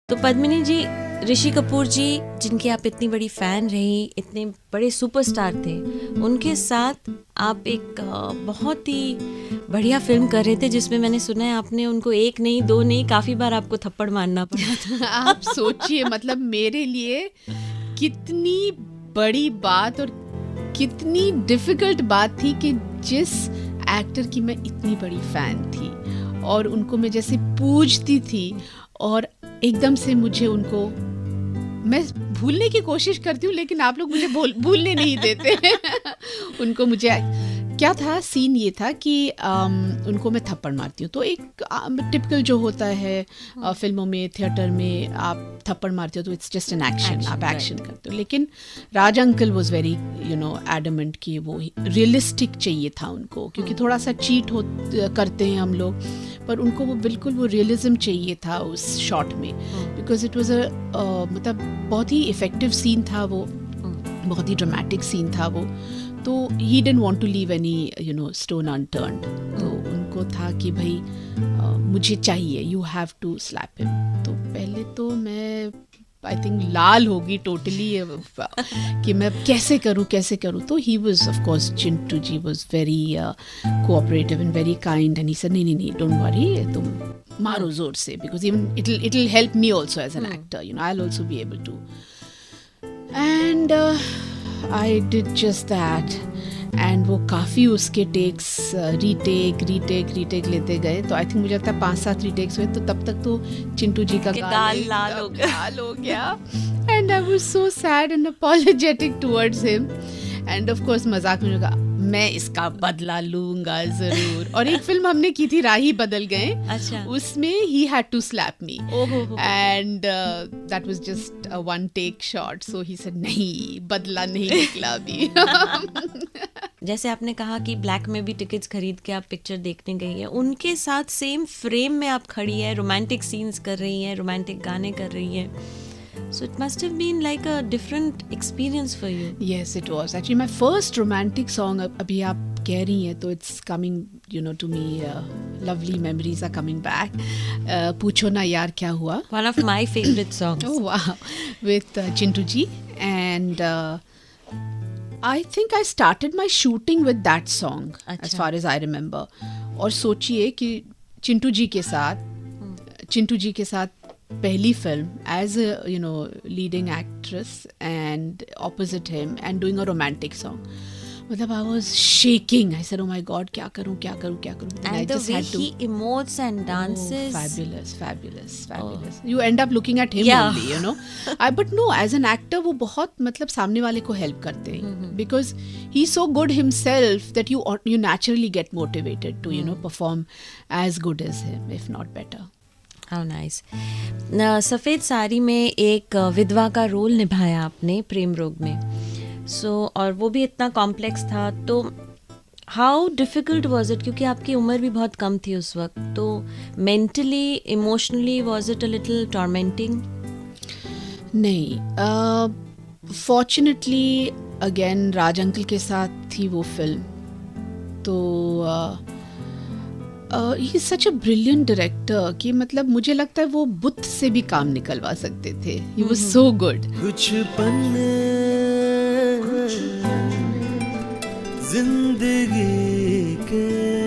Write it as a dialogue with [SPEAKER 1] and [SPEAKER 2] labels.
[SPEAKER 1] तो पद्मिनी जी, ऋषि कपूर जी जिनकी आप इतनी बड़ी फैन रही, इतने बड़े सुपरस्टार थे, उनके साथ आप एक बहुत ही बढ़िया फिल्म कर रहे थे जिसमें मैंने सुना है आपने उनको एक नहीं दो नहीं काफ़ी बार आपको थप्पड़ मारना पड़ा था।
[SPEAKER 2] आप सोचिए, मतलब मेरे लिए कितनी बड़ी बात और कितनी डिफिकल्ट बात थी कि जिस एक्टर की मैं इतनी बड़ी फैन थी और उनको मैं जैसे पूजती थी और एकदम से मुझे उनको, मैं भूलने की कोशिश करती हूँ लेकिन आप लोग मुझे भूलने नहीं देते। उनको मुझे क्या था, सीन ये था कि उनको मैं थप्पड़ मारती हूँ तो एक टिपिकल जो होता है फिल्मों में, थिएटर में आप थप्पड़ मारते हो तो इट्स जस्ट एन एक्शन, आप एक्शन करते हो। लेकिन राज अंकल वाज वेरी एडमेंट कि वो रियलिस्टिक चाहिए था उनको, क्योंकि थोड़ा सा चीट करते हैं हम लोग, पर उनको वो बिल्कुल वो रियलिज्म चाहिए था उस शॉट में, बिकॉज इट वाज मतलब बहुत ही इफेक्टिव सीन था वो, बहुत ही ड्रामेटिक सीन था वो। तो he didn't want to leave any stone unturned. तो उनको था कि भाई मुझे चाहिए, you have to slap him. तो पहले तो मैं आई थिंक लाल होगी टोटली कि मैं कैसे करूँ। तो he was of course, Chintu ji was very cooperative and very kind and he said नहीं डोंट वरी, तुम मारो जोर से, because even it will help me also as an actor, I will also be able to. And I did just that and वो काफ़ी उसके takes retake लेते गए। तो आई थिंक मुझे लगता है 5-7 रीटेक्स हुए, तो तब तक तो चिंटू जी का गाल लाल हो गया। And I was so sad and apologetic towards him. End of course मजाक में कहा मैं इसका बदला लूंगा जरूर। और एक फिल्म हमने की थी राही बदल गए,
[SPEAKER 1] अच्छा,
[SPEAKER 2] उसमें he had to slap me and that was just a one take shot. So he said नहीं, बदला नहीं निकला अभी।
[SPEAKER 1] जैसे आपने कहा कि ब्लैक में भी टिकट्स खरीद के आप पिक्चर देखने गई हैं, उनके साथ सेम फ्रेम में आप खड़ी हैं, रोमांटिक सीन्स कर रही हैं, रोमांटिक गाने कर रही हैं। So it must have been like a different experience for you.
[SPEAKER 2] Yes, it was. Actually, my first romantic song, अभी आप कह रही हैं तो it's coming, to me, lovely memories are coming back. पूछो ना यार क्या हुआ.
[SPEAKER 1] One of my favorite songs.
[SPEAKER 2] Oh wow, with Chintu ji, and I think I started my shooting with that song, as far as I remember. और सोचिए कि चिंटू जी के साथ पहली film as leading actress and opposite him and doing a romantic song, मतलब I was shaking. I said oh my god, क्या करूं
[SPEAKER 1] and I the way he emotes and dances,
[SPEAKER 2] fabulous. You end up looking at him only, but no, as an actor वो बहुत मतलब सामने वाले को help करते हैं, because he's so good himself that you naturally get motivated to perform as good as him, if not better.
[SPEAKER 1] How nice. सफ़ेद साड़ी में एक विधवा का रोल निभाया आपने प्रेम रोग में, और वो भी इतना कॉम्प्लेक्स था। तो हाउ डिफ़िकल्ट वॉज इट, क्योंकि आपकी उम्र भी बहुत कम थी उस वक्त, तो mentally emotionally was it a little tormenting?
[SPEAKER 2] नहीं, फॉर्चुनेटली अगेन राज अंकल के साथ थी वो फिल्म, तो he is such a brilliant director कि मतलब मुझे लगता है वो बुत से भी काम निकलवा सकते थे। He was so good.
[SPEAKER 3] कुछ पन्ने जिंदगी के